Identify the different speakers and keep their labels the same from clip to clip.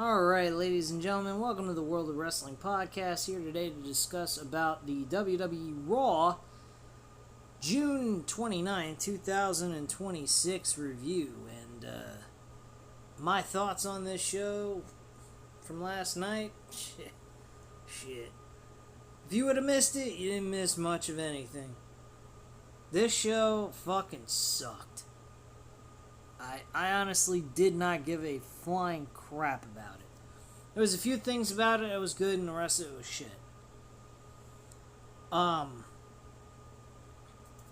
Speaker 1: Alright, ladies and gentlemen, welcome to the World of Wrestling Podcast. Here today to discuss about the WWE Raw June 29, 2026 review. And my thoughts on this show from last night? Shit. If you would have missed it, you didn't miss much of anything. This show fucking sucked. I honestly did not give a flying crap about it. There was a few things about it that was good, and the rest of it was shit.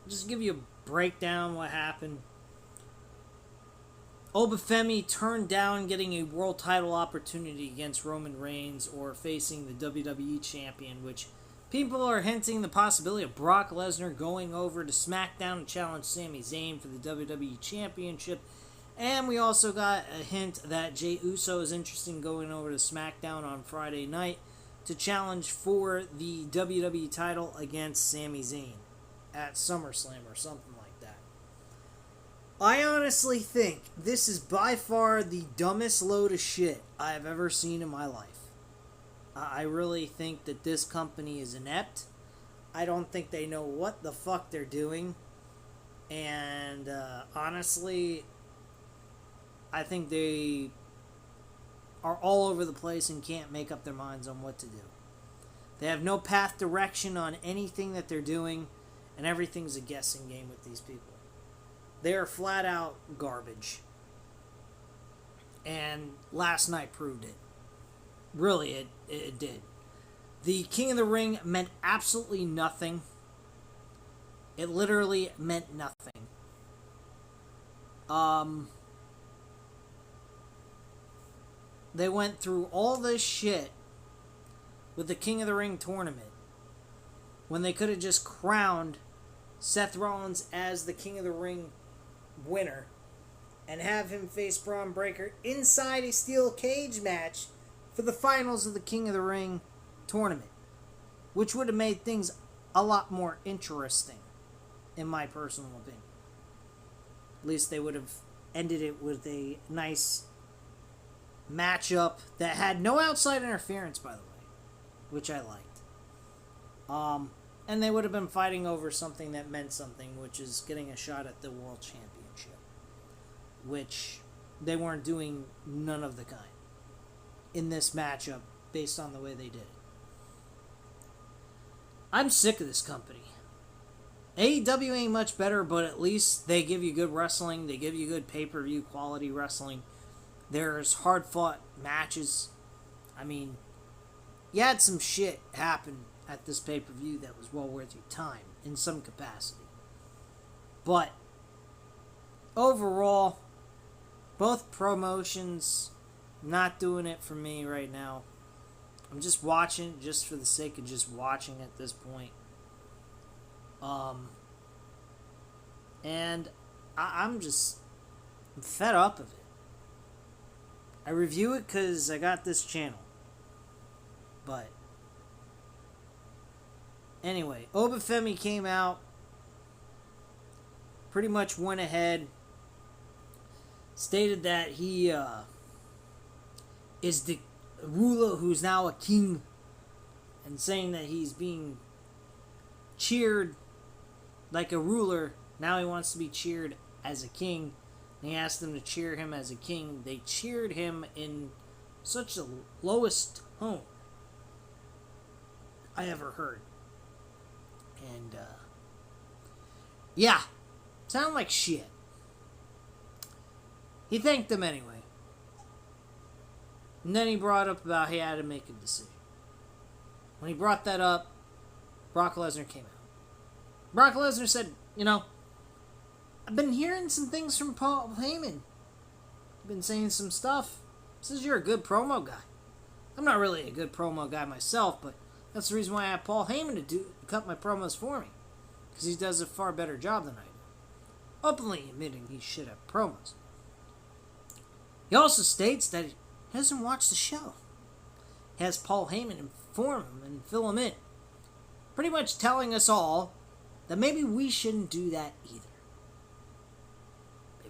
Speaker 1: Just give you a breakdown what happened. Obafemi turned down getting a world title opportunity against Roman Reigns or facing the WWE champion, which people are hinting the possibility of Brock Lesnar going over to SmackDown and challenge Sami Zayn for the WWE championship. And we also got a hint that Jey Uso is interested in going over to SmackDown on Friday night to challenge for the WWE title against Sami Zayn at SummerSlam or something like that. I honestly think this is by far the dumbest load of shit I have ever seen in my life. I really think that this company is inept. I don't think they know what the fuck they're doing. And honestly, I think they are all over the place and can't make up their minds on what to do. They have no path direction on anything that they're doing, and everything's a guessing game with these people. They are flat out garbage. And last night proved it. Really, it did. The King of the Ring meant absolutely nothing. It literally meant nothing. They went through all this shit with the King of the Ring tournament when they could have just crowned Seth Rollins as the King of the Ring winner and have him face Braun Breaker inside a steel cage match for the finals of the King of the Ring tournament, which would have made things a lot more interesting, in my personal opinion. At least they would have ended it with a nice matchup that had no outside interference, by the way, which I liked. And they would have been fighting over something that meant something, which is getting a shot at the World Championship, which they weren't doing none of the kind in this matchup based on the way they did it. I'm sick of this company. AEW ain't much better, but at least they give you good wrestling. They give you good pay-per-view quality wrestling. There's hard-fought matches. I mean, you had some shit happen at this pay-per-view that was well worth your time in some capacity. But overall, both promotions not doing it for me right now. I'm just watching just for the sake of just watching at this point. And I'm fed up of it. I review it because I got this channel. But anyway, Obafemi came out, pretty much went ahead, stated that he is the ruler who's now a king, and saying that he's being cheered like a ruler. Now he wants to be cheered as a king. And he asked them to cheer him as a king. They cheered him in such the lowest tone I ever heard. And, yeah, sound like shit. He thanked them anyway. And then he brought up about he had to make a decision. When he brought that up, Brock Lesnar came out. Brock Lesnar said, I've been hearing some things from Paul Heyman. I've been saying some stuff. Says you're a good promo guy. I'm not really a good promo guy myself, but that's the reason why I have Paul Heyman to cut my promos for me. Because he does a far better job than I do. Openly admitting he's shit at promos. He also states that he hasn't watched the show. He has Paul Heyman inform him and fill him in. Pretty much telling us all that maybe we shouldn't do that either.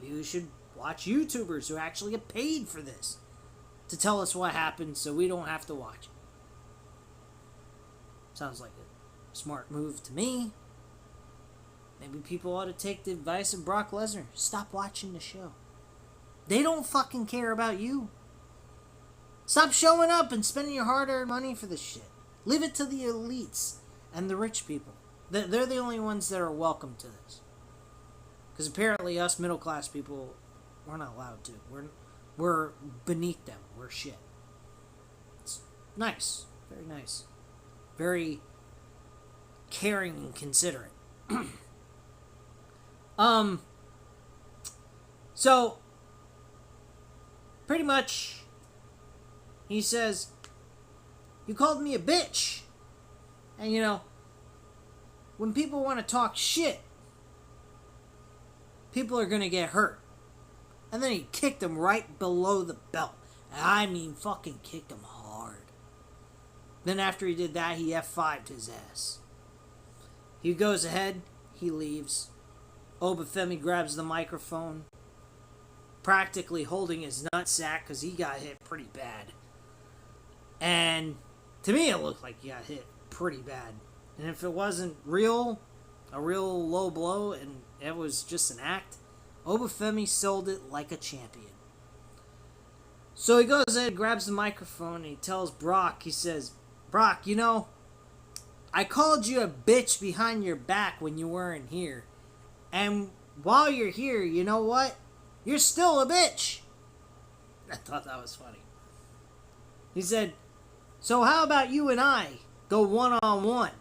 Speaker 1: Maybe we should watch YouTubers who actually get paid for this to tell us what happened so we don't have to watch it. Sounds like a smart move to me. Maybe people ought to take the advice of Brock Lesnar. Stop watching the show. They don't fucking care about you. Stop showing up and spending your hard-earned money for this shit. Leave it to the elites and the rich people. They're the only ones that are welcome to this. Because apparently us middle-class people, we're not allowed to. We're beneath them. We're shit. It's nice. Very nice. Very caring and considerate. So, pretty much, he says, you called me a bitch. And you know, when people want to talk shit, people are going to get hurt. And then he kicked him right below the belt. And I mean, fucking kicked him hard. Then after he did that, he F5'd his ass. He goes ahead, he leaves. Obafemi grabs the microphone, practically holding his nutsack because he got hit pretty bad. And to me, it looked like he got hit pretty bad. And if it wasn't a real low blow, and it was just an act, Obafemi sold it like a champion. So he goes ahead, grabs the microphone, and he tells Brock, he says, Brock, you know, I called you a bitch behind your back when you weren't here. And while you're here, you know what? You're still a bitch. I thought that was funny. He said, so how about you and I go one-on-one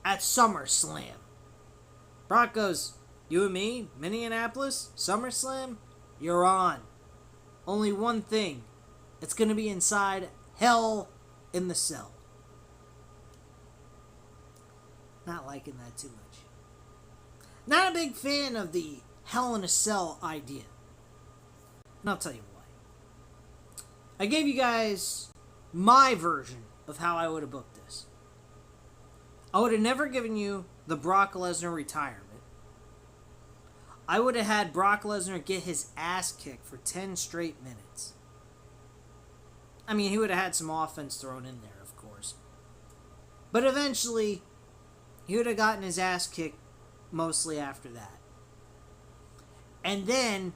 Speaker 1: at SummerSlam? Brock goes, you and me, Minneapolis, SummerSlam, you're on. Only one thing. It's going to be inside Hell in the Cell. Not liking that too much. Not a big fan of the Hell in a Cell idea. And I'll tell you why. I gave you guys my version of how I would have booked this. I would have never given you the Brock Lesnar retirement. I would have had Brock Lesnar get his ass kicked for 10 straight minutes. I mean, he would have had some offense thrown in there, of course. But eventually, he would have gotten his ass kicked mostly after that. And then,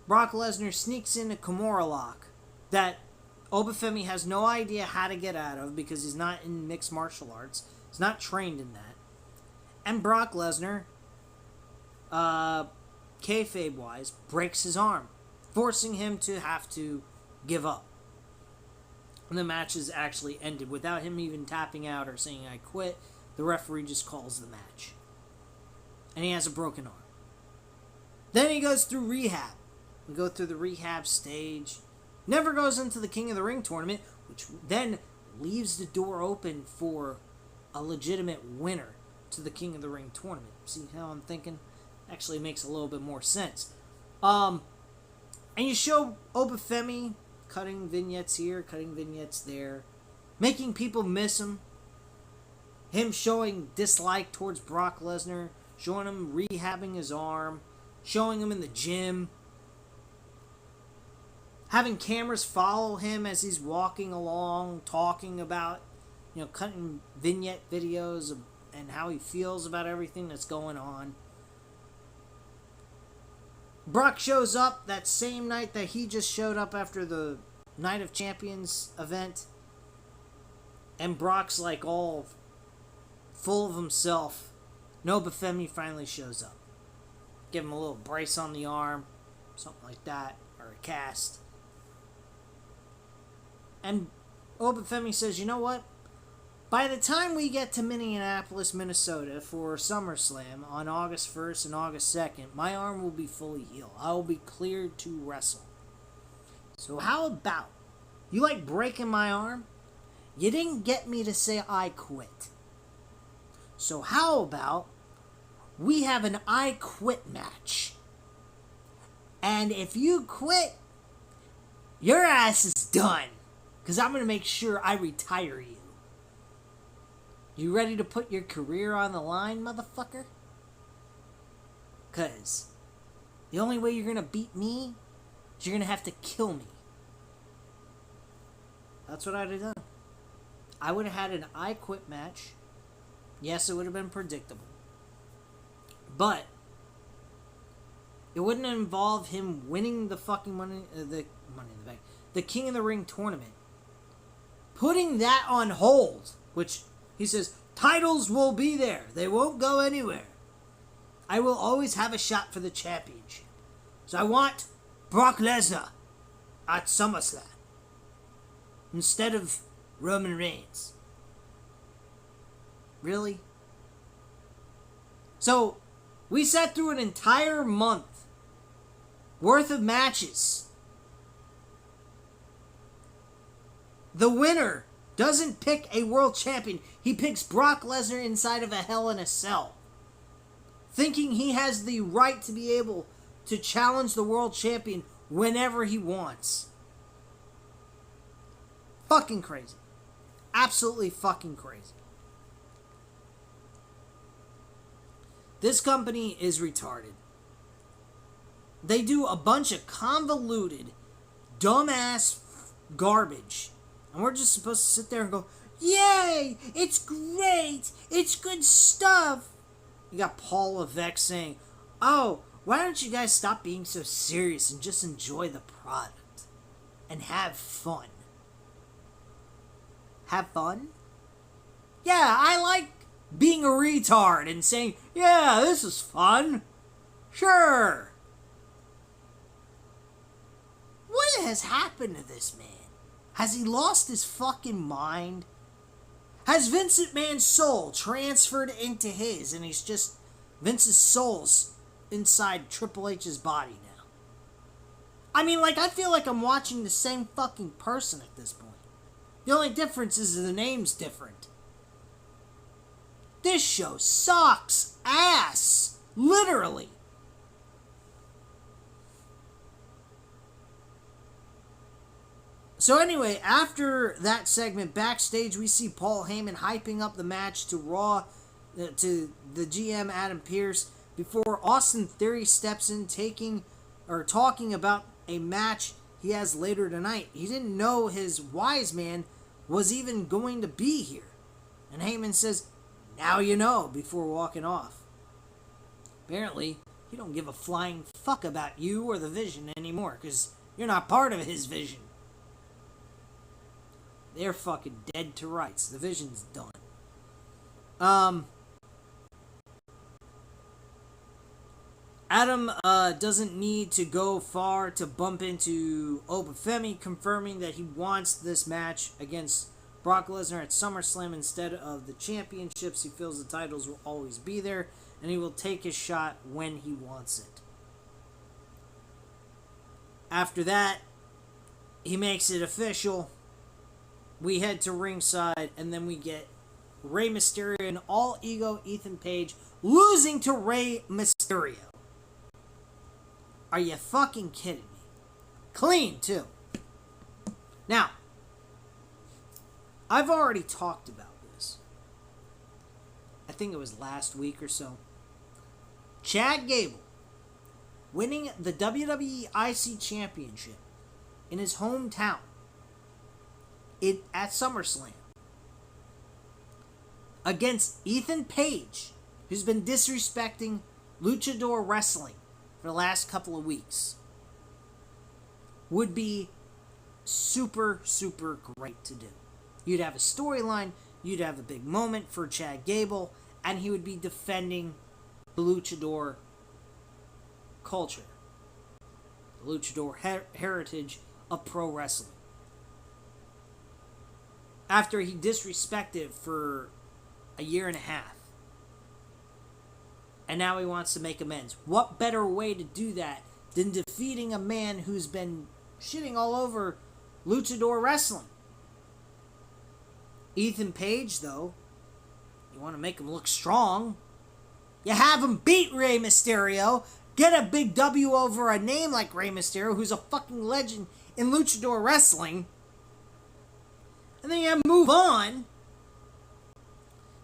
Speaker 1: Brock Lesnar sneaks in a Kimura lock that Obafemi has no idea how to get out of because he's not in mixed martial arts. He's not trained in that. And Brock Lesnar, kayfabe-wise, breaks his arm, forcing him to have to give up. And the match is actually ended without him even tapping out or saying, I quit. The referee just calls the match. And he has a broken arm. Then he goes through rehab. We go through the rehab stage. Never goes into the King of the Ring tournament, which then leaves the door open for a legitimate winner to the King of the Ring tournament. See how I'm thinking? Actually makes a little bit more sense. And you show Obafemi cutting vignettes here, cutting vignettes there, making people miss him. Him showing dislike towards Brock Lesnar, showing him rehabbing his arm, showing him in the gym, having cameras follow him as he's walking along, talking about, cutting vignette videos and how he feels about everything that's going on. Brock shows up that same night that he just showed up after the Night of Champions event. And Brock's like all full of himself. Obafemi finally shows up. Give him a little brace on the arm. Something like that. Or a cast. And Obafemi says, you know what? By the time we get to Minneapolis, Minnesota for SummerSlam on August 1st and August 2nd, my arm will be fully healed. I will be cleared to wrestle. So how about, you like breaking my arm? You didn't get me to say I quit. So how about we have an I quit match? And if you quit, your ass is done. Because I'm going to make sure I retire you. You ready to put your career on the line, motherfucker? Because the only way you're going to beat me is you're going to have to kill me. That's what I'd have done. I would have had an I Quit match. Yes, it would have been predictable. But it wouldn't involve him winning the fucking Money in the Bank, the King of the Ring tournament. Putting that on hold, which he says, titles will be there. They won't go anywhere. I will always have a shot for the championship. So I want Brock Lesnar at SummerSlam instead of Roman Reigns. Really? So, we sat through an entire month worth of matches. The winner doesn't pick a world champion. He picks Brock Lesnar inside of a Hell in a Cell, thinking he has the right to be able to challenge the world champion whenever he wants. Fucking crazy. Absolutely fucking crazy. This company is retarded. They do a bunch of convoluted, dumbass garbage. And we're just supposed to sit there and go, yay, it's great, it's good stuff. You got Paul Levesque saying, oh, why don't you guys stop being so serious and just enjoy the product and have fun? Have fun? Yeah, I like being a retard and saying, yeah, this is fun. Sure. What has happened to this man? Has he lost his fucking mind? Has Vince McMahon's soul transferred into his and he's just Vince's soul's inside Triple H's body now? I mean, like, I feel like I'm watching the same fucking person at this point. The only difference is the name's different. This show sucks ass. Literally. So anyway, after that segment backstage, we see Paul Heyman hyping up the match to Raw, to the GM Adam Pearce, before Austin Theory steps in talking about a match he has later tonight. He didn't know his wise man was even going to be here. And Heyman says, now you know, before walking off. Apparently, he don't give a flying fuck about you or the Vision anymore, because you're not part of his vision. They're fucking dead to rights. The Vision's done. Adam doesn't need to go far to bump into Obafemi, confirming that he wants this match against Brock Lesnar at SummerSlam instead of the championships. He feels the titles will always be there, and he will take his shot when he wants it. After that, he makes it official. We head to ringside, and then we get Rey Mysterio and All Ego Ethan Page losing to Rey Mysterio. Are you fucking kidding me? Clean, too. Now, I've already talked about this. I think it was last week or so. Chad Gable winning the WWE IC Championship in his hometown at SummerSlam against Ethan Page, who's been disrespecting luchador wrestling for the last couple of weeks, would be super, super great to do. You'd have a storyline, you'd have a big moment for Chad Gable, and he would be defending the luchador culture, the luchador heritage of pro wrestling. After he disrespected for a year and a half. And now he wants to make amends. What better way to do that than defeating a man who's been shitting all over luchador wrestling? Ethan Page, though, you want to make him look strong, you have him beat Rey Mysterio, get a big W over a name like Rey Mysterio, who's a fucking legend in luchador wrestling, and then you move on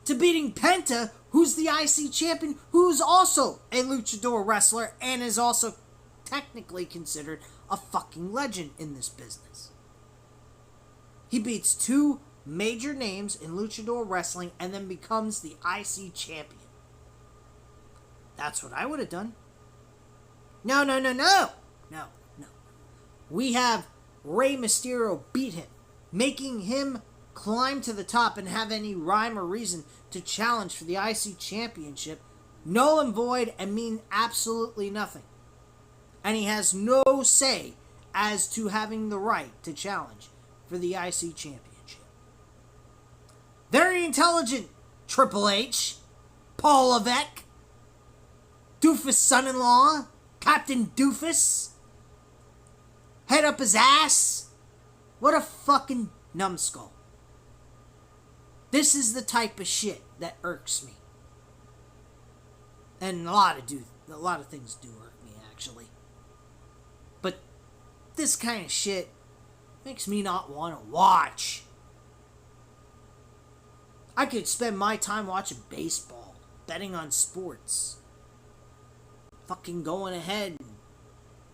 Speaker 1: to beating Penta, who's the IC champion, who's also a luchador wrestler and is also technically considered a fucking legend in this business. He beats two major names in luchador wrestling and then becomes the IC champion. That's what I would have done. No. No. We have Rey Mysterio beat him, making him climb to the top and have any rhyme or reason to challenge for the IC championship, null and void, and mean absolutely nothing. And he has no say as to having the right to challenge for the IC championship. Very intelligent, Triple H, Paul Levesque, Doofus' son-in-law, Captain Doofus, head up his ass. What a fucking numbskull. This is the type of shit that irks me. And a lot of things do irk me, actually. But this kind of shit makes me not want to watch. I could spend my time watching baseball, betting on sports, fucking going ahead and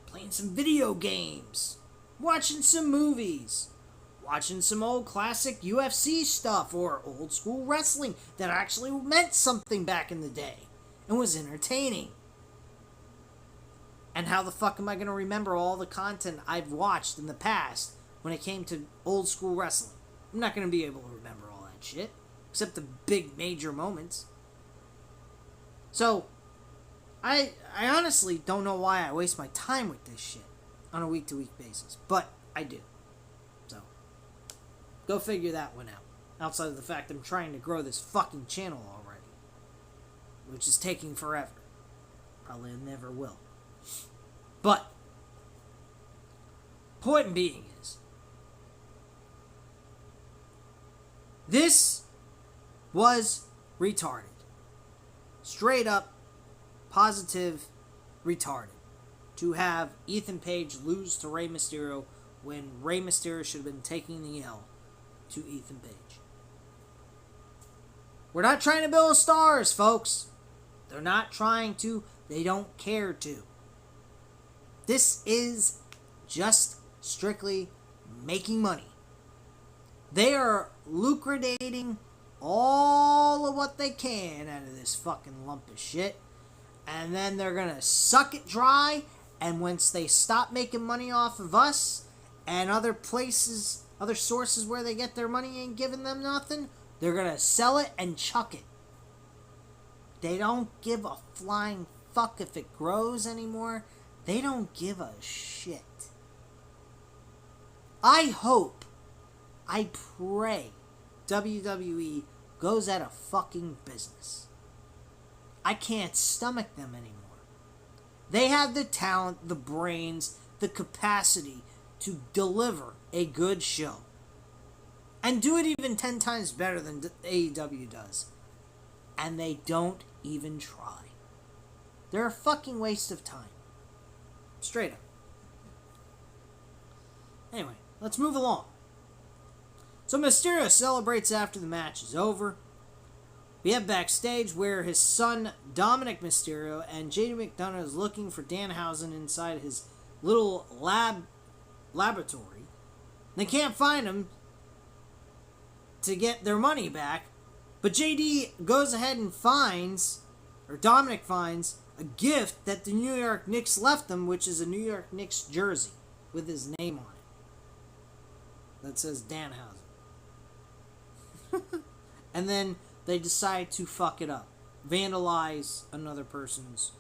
Speaker 1: playing some video games, watching some movies, watching some old classic UFC stuff or old school wrestling that actually meant something back in the day and was entertaining. And how the fuck am I going to remember all the content I've watched in the past when it came to old school wrestling? I'm not going to be able to remember all that shit, except the big major moments. So, I honestly don't know why I waste my time with this shit on a week-to-week basis, but I do. So, go figure that one out. Outside of the fact I'm trying to grow this fucking channel already, which is taking forever. Probably never will. But, point being is, this was retarded. Straight up, positive, retarded. To have Ethan Page lose to Rey Mysterio when Rey Mysterio should have been taking the L to Ethan Page. We're not trying to build stars, folks. They're not trying to. They don't care to. This is just strictly making money. They are lucrating all of what they can out of this fucking lump of shit. And then they're going to suck it dry. And once they stop making money off of us and other places, other sources where they get their money ain't giving them nothing, they're going to sell it and chuck it. They don't give a flying fuck if it grows anymore. They don't give a shit. I hope, I pray WWE goes out of fucking business. I can't stomach them anymore. They have the talent, the brains, the capacity to deliver a good show. And do it even 10 times better than AEW does. And they don't even try. They're a fucking waste of time. Straight up. Anyway, let's move along. So Mysterio celebrates after the match is over. We have backstage where his son Dominic Mysterio and JD McDonough is looking for Danhausen inside his little laboratory. They can't find him to get their money back, but JD goes ahead and finds, or Dominic finds, a gift that the New York Knicks left them, which is a New York Knicks jersey with his name on it that says Danhausen. And then they decide to fuck it up. Vandalize another person's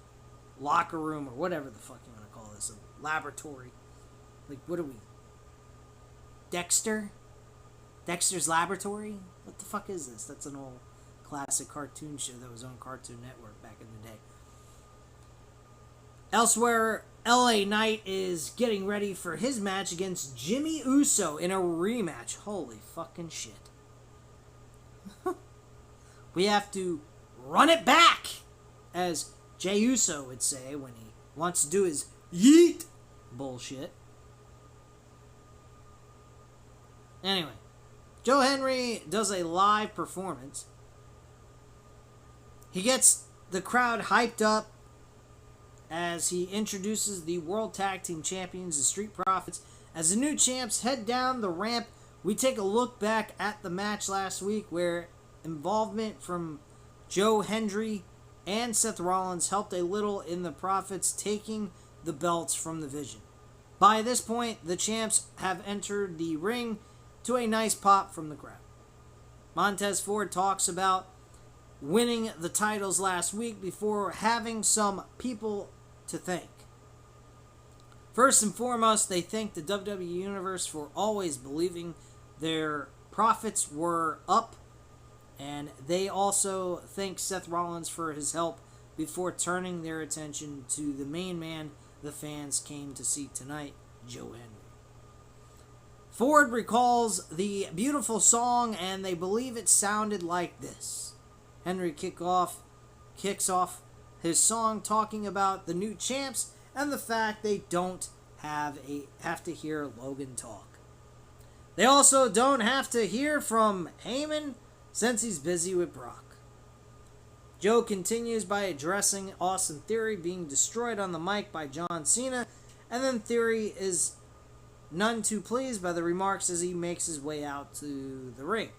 Speaker 1: locker room or whatever the fuck you want to call this. A laboratory. Like, what are we? Dexter? Dexter's Laboratory? What the fuck is this? That's an old classic cartoon show that was on Cartoon Network back in the day. Elsewhere, LA Knight is getting ready for his match against Jimmy Uso in a rematch. Holy fucking shit. We have to run it back, as Jey Uso would say when he wants to do his yeet bullshit. Anyway, Joe Henry does a live performance. He gets the crowd hyped up as he introduces the World Tag Team Champions, the Street Profits, as the new champs head down the ramp we take a look back at the match last week where involvement from Joe Hendry and Seth Rollins helped a little in the Profits taking the belts from the Vision. By this point, the champs have entered the ring to a nice pop from the crowd. Montez Ford talks about winning the titles last week before having some people to thank. First and foremost, they thank the WWE Universe for always believing their profits were up, and they also thank Seth Rollins for his help before turning their attention to the main man the fans came to see tonight, Joe Hendry. Ford recalls the beautiful song, and they believe it sounded like this. Henry kicks off his song talking about the new champs and the fact they don't have to hear Logan talk. They also don't have to hear from Heyman since he's busy with Brock. Joe continues by addressing Austin Theory being destroyed on the mic by John Cena, and then Theory is none too pleased by the remarks as he makes his way out to the ring.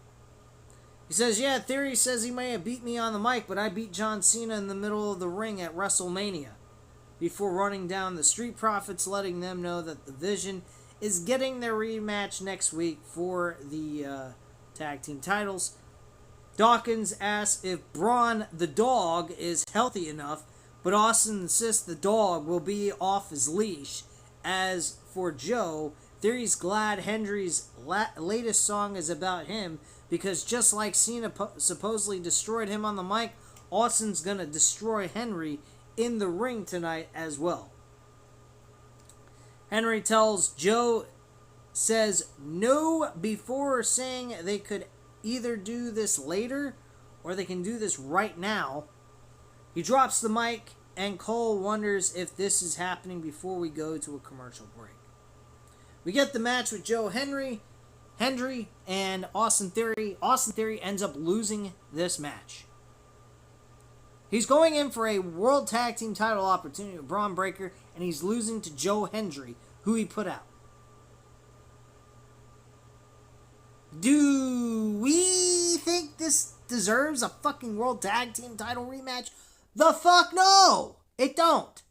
Speaker 1: He says, yeah, Theory says he may have beat me on the mic, but I beat John Cena in the middle of the ring at WrestleMania, before running down the Street Profits, letting them know that the Vision is getting their rematch next week for the tag team titles. Dawkins asks if Braun the dog is healthy enough, but Austin insists the dog will be off his leash. As for Joe, Theory's glad Hendry's latest song is about him, because just like Cena supposedly destroyed him on the mic, Austin's gonna destroy Henry in the ring tonight as well. Henry tells Joe, says no before saying they could either do this later or they can do this right now. He drops the mic, and Cole wonders if this is happening before we go to a commercial break. We get the match with Joe Hendry and Austin Theory. Austin Theory ends up losing this match. He's going in for a World Tag Team title opportunity with Braun Breaker, and he's losing to Joe Hendry, who he put out. Do we think this deserves a fucking World Tag Team title rematch? The fuck no! It don't.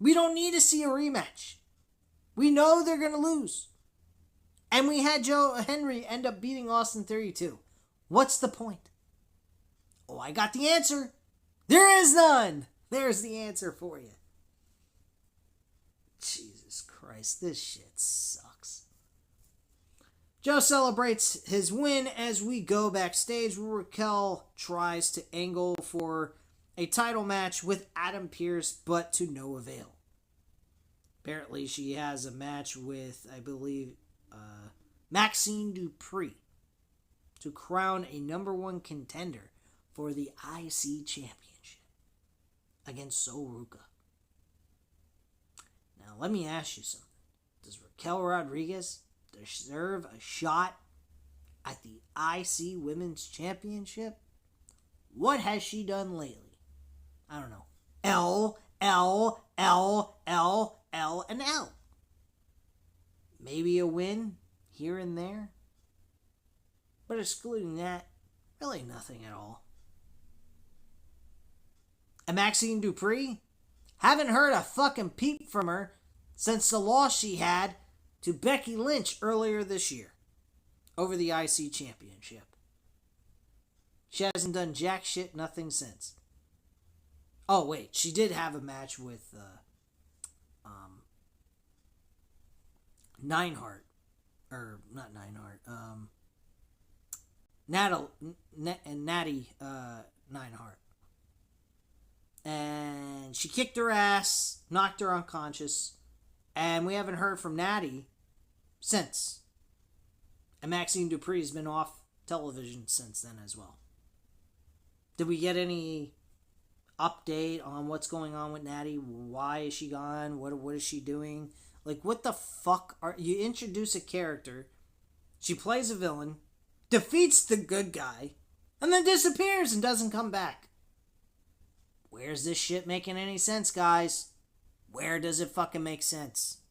Speaker 1: We don't need to see a rematch. We know they're going to lose. And we had Joe Hendry end up beating Austin Theory too. What's the point? Oh, I got the answer. There is none. There's the answer for you. Jesus Christ, this shit sucks. Joe celebrates his win as we go backstage where Raquel tries to angle for a title match with Adam Pearce, but to no avail. Apparently she has a match with, I believe, Maxine Dupree to crown a number one contender for the IC Championship against Soruka. Now, let me ask you something. Does Raquel Rodriguez deserve a shot at the IC Women's Championship? What has she done lately? I don't know. L, and L. Maybe a win here and there. But excluding that, really nothing at all. And Maxine Dupree? Haven't heard a fucking peep from her since the loss she had to Becky Lynch earlier this year over the IC Championship. She hasn't done jack shit, nothing since. Oh, wait, she did have a match with Neidhart. Or, not Neidhart. Natty Neidhart. And she kicked her ass, knocked her unconscious, and we haven't heard from Natty since. And Maxine Dupree's been off television since then as well. Did we get any update on what's going on with Natty? Why is she gone? What is she doing? Like, what the fuck are you? Introduce a character, she plays a villain, defeats the good guy, and then disappears and doesn't come back. Where's this shit making any sense, guys? Where does it fucking make sense?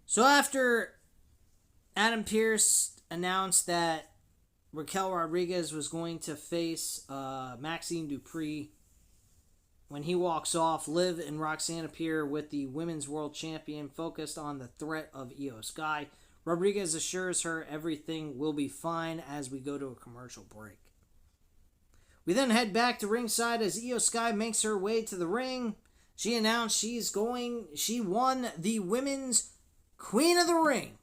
Speaker 1: So after Adam Pearce announced that Raquel Rodriguez was going to face Maxine Dupree, when he walks off, Liv and Roxanne appear with the Women's World Champion focused on the threat of Io Sky. Rodriguez assures her everything will be fine as we go to a commercial break. We then head back to ringside as Io Sky makes her way to the ring. She announced she won the Women's Queen of the Ring.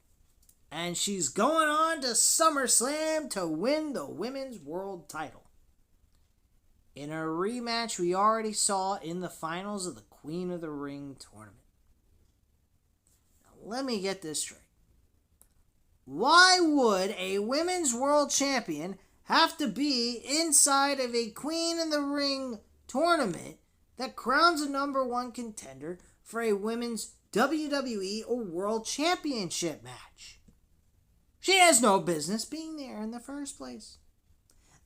Speaker 1: And she's going on to SummerSlam to win the Women's World title. In a rematch we already saw in the finals of the Queen of the Ring tournament. Now, let me get this straight. Why would a Women's World Champion have to be inside of a Queen of the Ring tournament that crowns a number one contender for a Women's WWE or World Championship match? She has no business being there in the first place.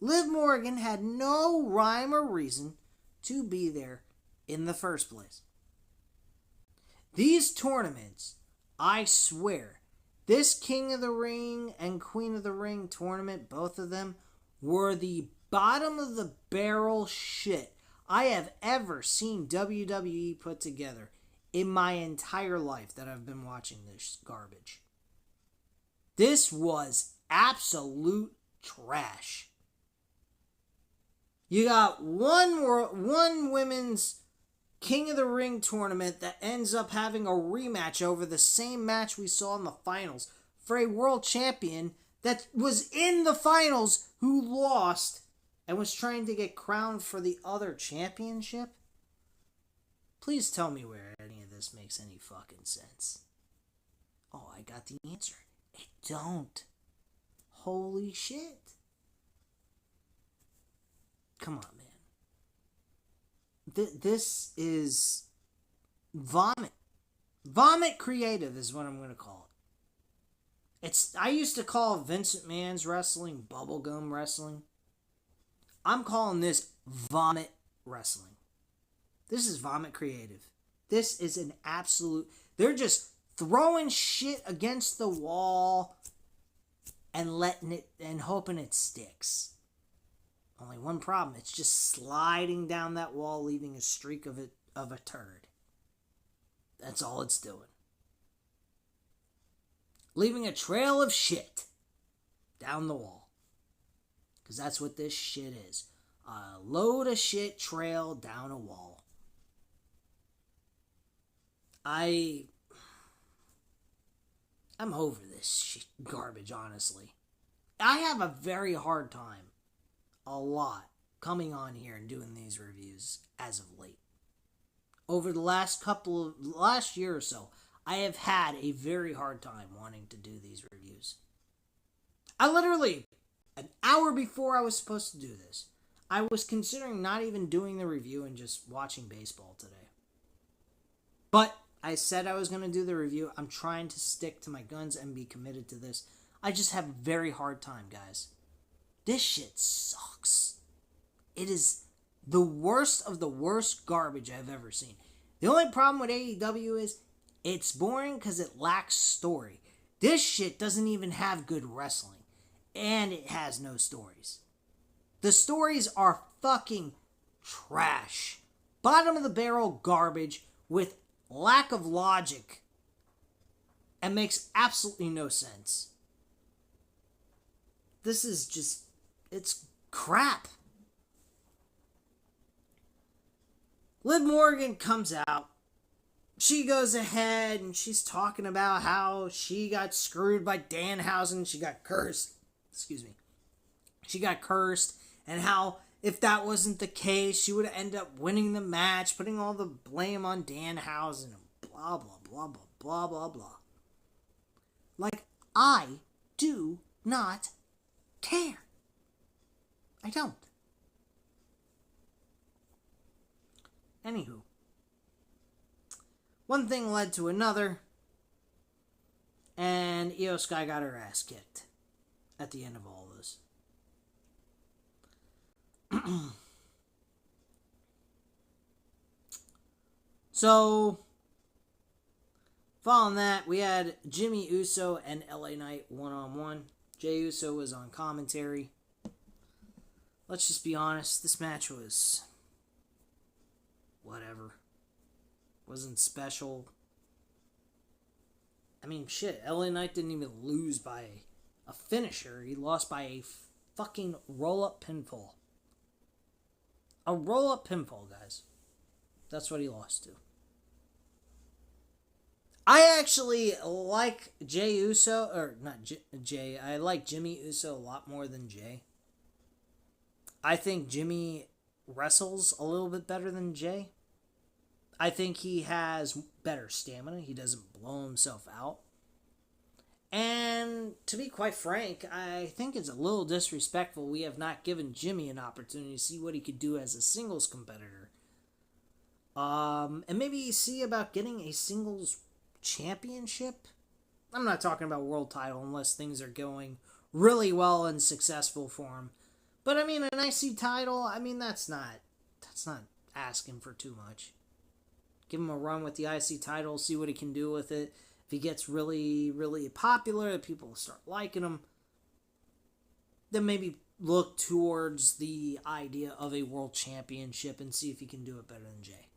Speaker 1: Liv Morgan had no rhyme or reason to be there in the first place. These tournaments, I swear, this King of the Ring and Queen of the Ring tournament, both of them, were the bottom of the barrel shit I have ever seen WWE put together in my entire life that I've been watching this garbage. This was absolute trash. You got one women's King of the Ring tournament that ends up having a rematch over the same match we saw in the finals for a world champion that was in the finals who lost and was trying to get crowned for the other championship. Please tell me where any of this makes any fucking sense. Oh, I got the answer. It don't. Holy shit. Come on, man. This is vomit. Vomit creative is what I'm going to call it. I used to call Vince McMahon's wrestling bubblegum wrestling. I'm calling this vomit wrestling. This is vomit creative. This is an absolute... They're just throwing shit against the wall and letting it and hoping it sticks. Only one problem, it's just sliding down that wall, leaving a streak of a turd. That's all it's doing. Leaving a trail of shit down the wall. Because that's what this shit is. A load of shit trail down a wall. I'm over this shit garbage, honestly. I have a very hard time, a lot, coming on here and doing these reviews as of late. Over the last year or so, I have had a very hard time wanting to do these reviews. I literally, an hour before I was supposed to do this, I was considering not even doing the review and just watching baseball today. But I said I was going to do the review. I'm trying to stick to my guns and be committed to this. I just have a very hard time, guys. This shit sucks. It is the worst of the worst garbage I've ever seen. The only problem with AEW is it's boring because it lacks story. This shit doesn't even have good wrestling. And it has no stories. The stories are fucking trash. Bottom of the barrel garbage with lack of logic. And makes absolutely no sense. This is just... it's crap. Liv Morgan comes out. She goes ahead and she's talking about how she got screwed by Danhausen. She got cursed. Excuse me. She got cursed. And how if that wasn't the case, she would end up winning the match, putting all the blame on Danhausen and blah, blah, blah, blah, blah, blah, blah. Like, I do not care. I don't. Anywho. One thing led to another. And Io Sky got her ass kicked. At the end of all this. So, Following that, we had Jimmy Uso and LA Knight one-on-one. Jey Uso was on commentary. Let's just be honest, this match was whatever. Wasn't special. I mean, shit, LA Knight didn't even lose by a finisher. He lost by a fucking roll-up pinfall. A roll-up pinfall, guys. That's what he lost to. I actually like Jey Uso, or not Jey, I like Jimmy Uso a lot more than Jey. I think Jimmy wrestles a little bit better than Jey. I think he has better stamina. He doesn't blow himself out. And to be quite frank, I think it's a little disrespectful we have not given Jimmy an opportunity to see what he could do as a singles competitor. And maybe see about getting a singles championship. I'm not talking about world title unless things are going really well and successful for him. But I mean, an IC title, I mean, that's not asking for too much. Give him a run with the IC title, see what he can do with it. If he gets really, really popular, people start liking him, then maybe look towards the idea of a world championship and see if he can do it better than Jey.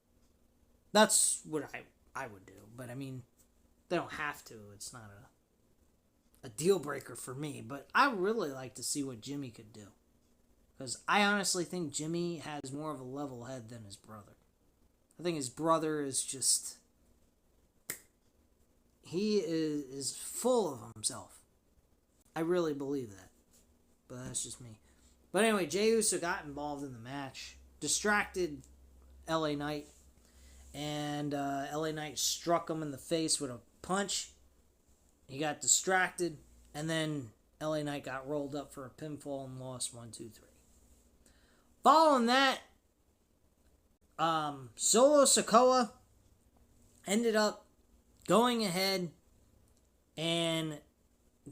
Speaker 1: That's what I would do. But I mean, they don't have to. It's not a deal breaker for me. But I really like to see what Jimmy could do. Because I honestly think Jimmy has more of a level head than his brother. I think his brother is just... He is full of himself. I really believe that. But that's just me. But anyway, Jey Uso got involved in the match. Distracted LA Knight. And LA Knight struck him in the face with a punch. He got distracted. And then LA Knight got rolled up for a pinfall and lost 1, 2, 3. Following that, Solo Sikoa ended up going ahead and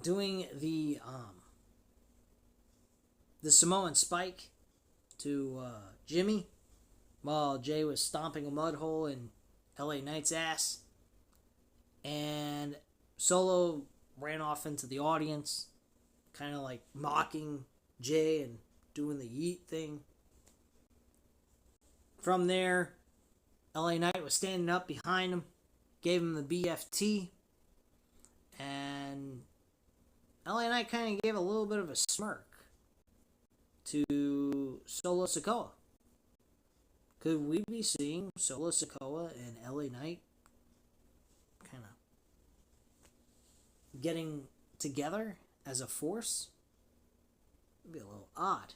Speaker 1: doing the Samoan Spike to Jimmy while Jey was stomping a mud hole in LA Knight's ass. And Solo ran off into the audience, kind of like mocking Jey and doing the yeet thing. From there, LA Knight was standing up behind him, gave him the BFT, and LA Knight kind of gave a little bit of a smirk to Solo Sikoa. Could we be seeing Solo Sikoa and LA Knight kind of getting together as a force? It'd be a little odd.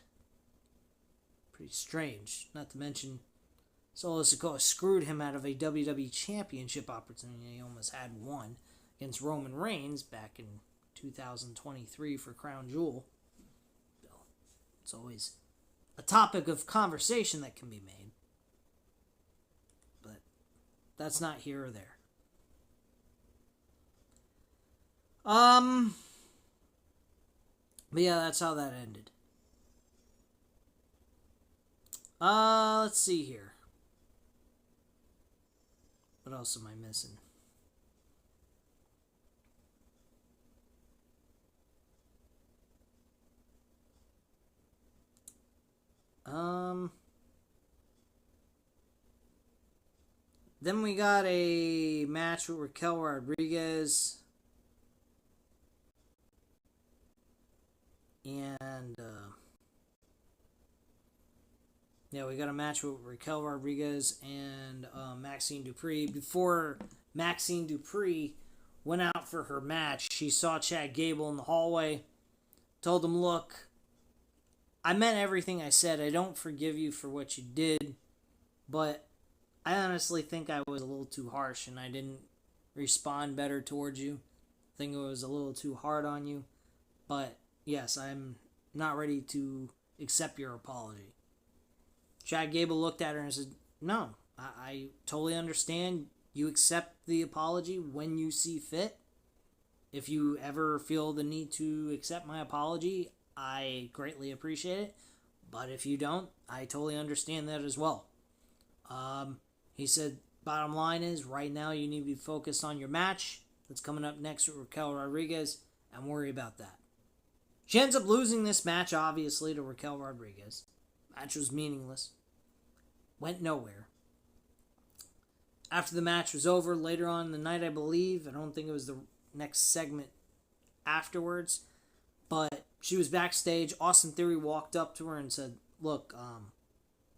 Speaker 1: Pretty strange. Not to mention, Solo Sikoa screwed him out of a WWE Championship opportunity. He almost had one against Roman Reigns back in 2023 for Crown Jewel. It's always a topic of conversation that can be made. But that's not here or there. But yeah, that's how that ended. Let's see here. What else am I missing? Then we got a match with Raquel Rodriguez. And, yeah, we got a match with Raquel Rodriguez and Maxine Dupree. Before Maxine Dupree went out for her match, she saw Chad Gable in the hallway, told him, "Look, I meant everything I said. I don't forgive you for what you did, but I honestly think I was a little too harsh and I didn't respond better towards you. I think it was a little too hard on you, but yes, I'm not ready to accept your apology." Chad Gable looked at her and said, "No, I totally understand. You accept the apology when you see fit. If you ever feel the need to accept my apology, I greatly appreciate it. But if you don't, I totally understand that as well." He said Bottom line is, right now you need to be focused on your match that's coming up next with Raquel Rodriguez and worry about that. She ends up losing this match, obviously, to Raquel Rodriguez. Match was meaningless. Went nowhere. After the match was over, later on in the night, I believe, I don't think it was the next segment afterwards, but she was backstage. Austin Theory walked up to her and said, look,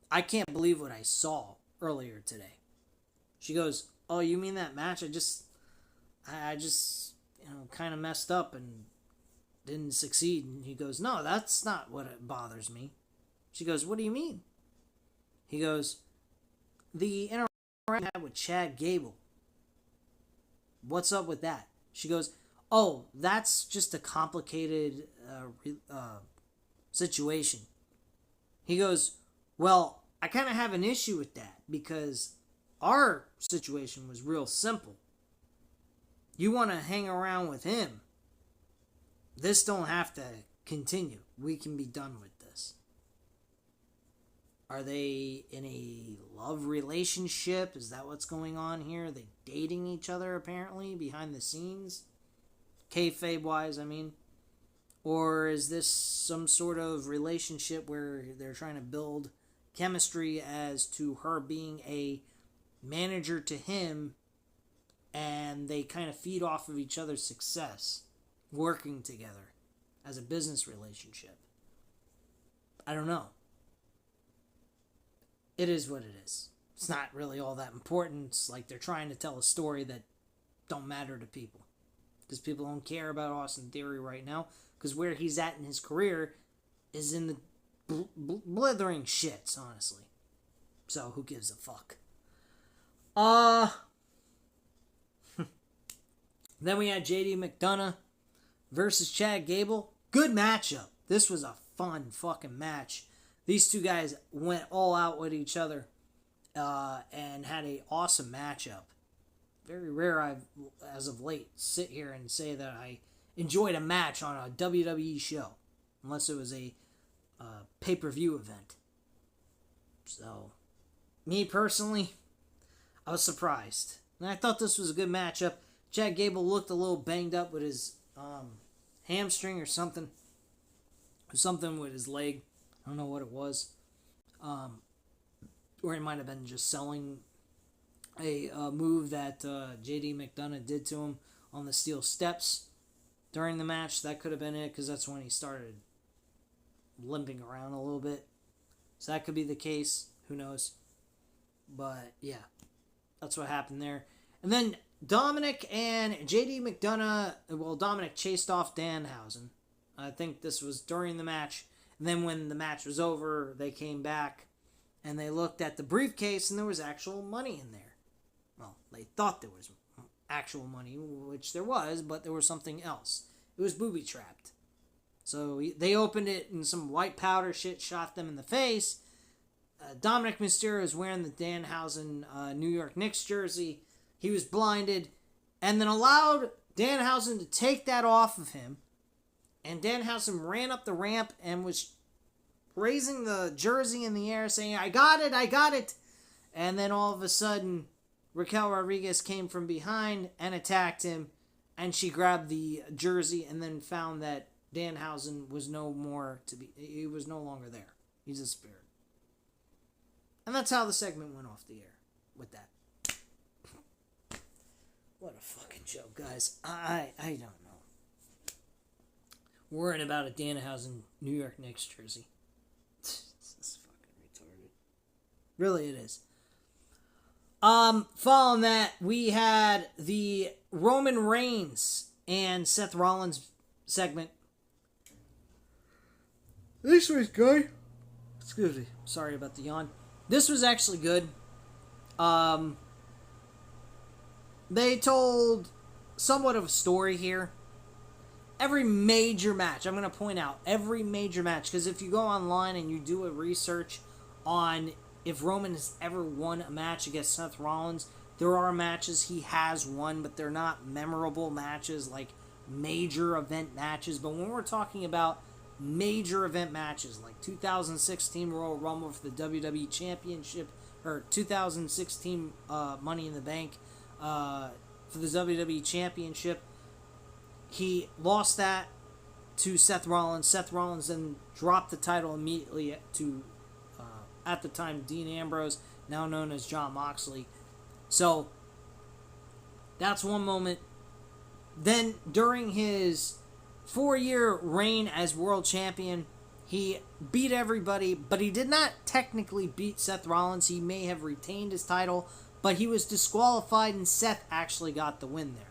Speaker 1: I can't believe what I saw earlier today. She goes, oh, you mean that match? I just kind of messed up and didn't succeed. And he goes, no, that's not what bothers me. She goes, what do you mean? He goes, the interaction I had with Chad Gable. What's up with that? She goes, oh, that's just a complicated situation. He goes, well, I kind of have an issue with that because our situation was real simple. You want to hang around with him. This don't have to continue. We can be done with this. Are they in a love relationship? Is that what's going on here? Are they dating each other, apparently, behind the scenes? Kayfabe-wise, I mean. Or is this some sort of relationship where they're trying to build chemistry as to her being a manager to him and they kind of feed off of each other's success, working together as a business relationship? I don't know. It is what it is. It's not really all that important. It's like they're trying to tell a story that don't matter to people. Because people don't care about Austin Theory right now. Because where he's at in his career is in the blithering shits, honestly. So, who gives a fuck? Then we had JD McDonough versus Chad Gable. Good matchup. This was a fun fucking match. These two guys went all out with each other and had an awesome matchup. Very rare, as of late, sit here and say that I enjoyed a match on a WWE show. Unless it was a pay-per-view event. So, me personally, I was surprised. And I thought this was a good matchup. Chad Gable looked a little banged up with his hamstring or something. Or something with his leg. I don't know what it was. Or it might have been just selling a move that JD McDonough did to him on the steel steps during the match. That could have been it, because that's when he started limping around a little bit. So that could be the case. Who knows? But yeah, that's what happened there. And then Dominic and JD McDonough, well, Dominic chased off Danhausen. I think this was during the match. And then when the match was over, they came back and they looked at the briefcase and there was actual money in there. Well, they thought there was actual money, which there was, but there was something else. It was booby-trapped. So they opened it and some white powder shit shot them in the face. Dominic Mysterio is wearing the Danhausen New York Knicks jersey. He was blinded and then allowed Danhausen to take that off of him. And Danhausen ran up the ramp and was raising the jersey in the air saying, I got it. And then all of a sudden, Raquel Rodriguez came from behind and attacked him. And she grabbed the jersey and then found that Danhausen was he was no longer there. He's disappeared. And that's how the segment went off the air with that. What a fucking joke, guys. I don't know. Worrying about a Danhausen New York Knicks jersey. This is fucking retarded. Really, it is. Following that, we had the Roman Reigns and Seth Rollins segment. This was good. Excuse me. Sorry about the yawn. This was actually good. They told somewhat of a story here. Every major match, I'm going to point out, every major match, because if you go online and you do a research on if Roman has ever won a match against Seth Rollins, there are matches he has won, but they're not memorable matches, like major event matches. But when we're talking about major event matches, like 2016 Royal Rumble for the WWE Championship, or 2016 Money in the Bank for the WWE Championship. He lost that to Seth Rollins. Seth Rollins then dropped the title immediately to, at the time, Dean Ambrose, now known as Jon Moxley. So, that's one moment. Then, during his 4-year reign as world champion, he beat everybody, but he did not technically beat Seth Rollins. He may have retained his title, but he was disqualified, and Seth actually got the win there.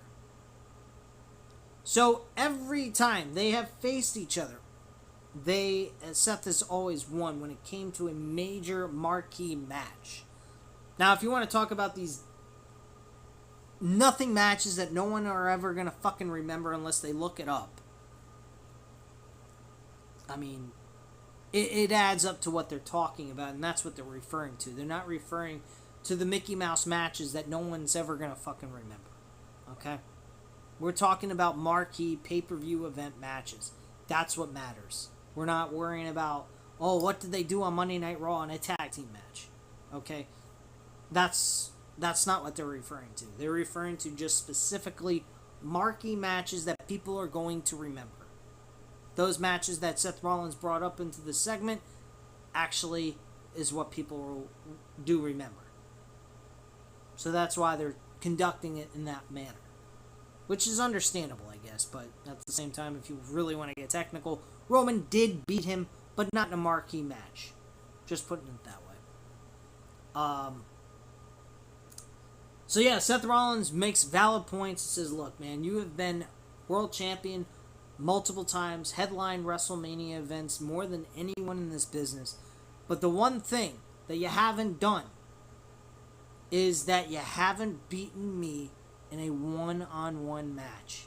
Speaker 1: So, every time they have faced each other, Seth has always won when it came to a major marquee match. Now, if you want to talk about these nothing matches that no one are ever going to fucking remember unless they look it up, I mean, it adds up to what they're talking about, and that's what they're referring to. They're not referring to the Mickey Mouse matches that no one's ever going to fucking remember. Okay? We're talking about marquee pay-per-view event matches. That's what matters. We're not worrying about, oh, what did they do on Monday Night Raw in a tag team match? Okay? That's not what they're referring to. They're referring to just specifically marquee matches that people are going to remember. Those matches that Seth Rollins brought up into the segment actually is what people do remember. So that's why they're conducting it in that manner. Which is understandable, I guess, but at the same time, if you really want to get technical, Roman did beat him, but not in a marquee match. Just putting it that way. So yeah, Seth Rollins makes valid points. He says, look, man, you have been world champion multiple times, headline WrestleMania events more than anyone in this business. But the one thing that you haven't done is that you haven't beaten me in a one-on-one match.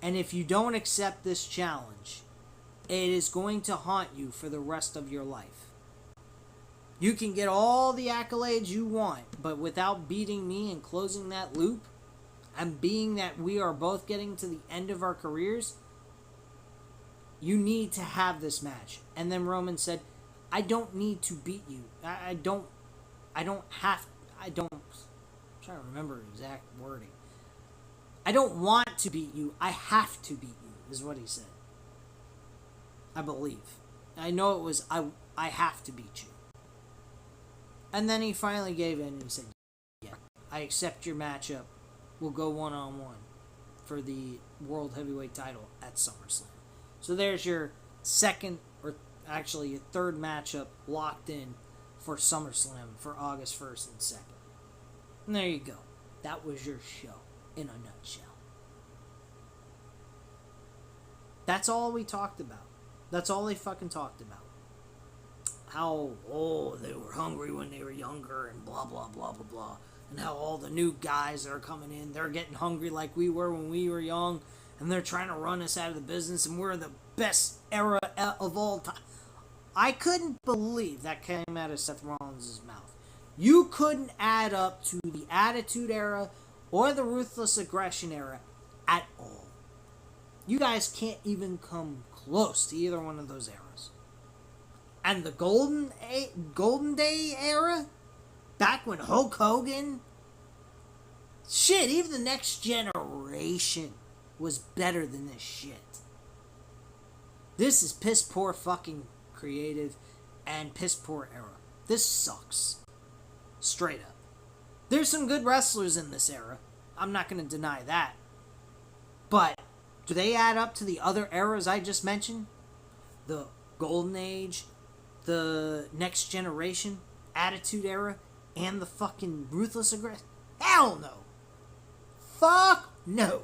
Speaker 1: And if you don't accept this challenge, it is going to haunt you for the rest of your life. You can get all the accolades you want, but without beating me and closing that loop, and being that we are both getting to the end of our careers, you need to have this match. And then Roman said, I don't need to beat you. I'm trying to remember exact wording. I don't want to beat you. I have to beat you, is what he said. I believe. I know it was, I have to beat you. And then he finally gave in and he said, yeah, I accept your matchup. We'll go one-on-one for the World Heavyweight title at SummerSlam. So there's your second, or actually your third matchup locked in for SummerSlam for August 1st and 2nd. And there you go. That was your show in a nutshell. That's all we talked about. That's all they fucking talked about. How, they were hungry when they were younger and blah, blah, blah, blah, blah. And how all the new guys that are coming in, they're getting hungry like we were when we were young. And they're trying to run us out of the business. And we're in the best era of all time. I couldn't believe that came out of Seth Rollins' mouth. You couldn't add up to the Attitude Era or the Ruthless Aggression Era at all. You guys can't even come close to either one of those eras. And the Golden Day era, back when Hulk Hogan, shit, even the Next Generation was better than this shit. This is piss poor fucking creative and piss poor era. This sucks. Straight up. There's some good wrestlers in this era. I'm not going to deny that. But do they add up to the other eras I just mentioned? The Golden Age, the Next Generation, Attitude Era, and the fucking Ruthless Aggression? Hell no. Fuck no.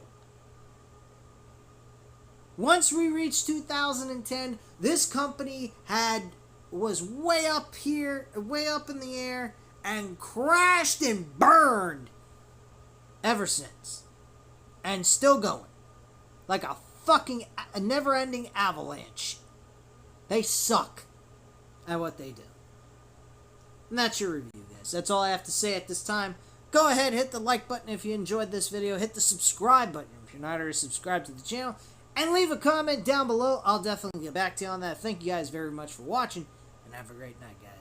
Speaker 1: Once we reached 2010, this company was way up here, way up in the air, and crashed and burned ever since. And still going. Like a never-ending avalanche. They suck at what they do. And that's your review, guys. That's all I have to say at this time. Go ahead, hit the like button if you enjoyed this video. Hit the subscribe button if you're not already subscribed to the channel. And leave a comment down below. I'll definitely get back to you on that. Thank you guys very much for watching. And have a great night, guys.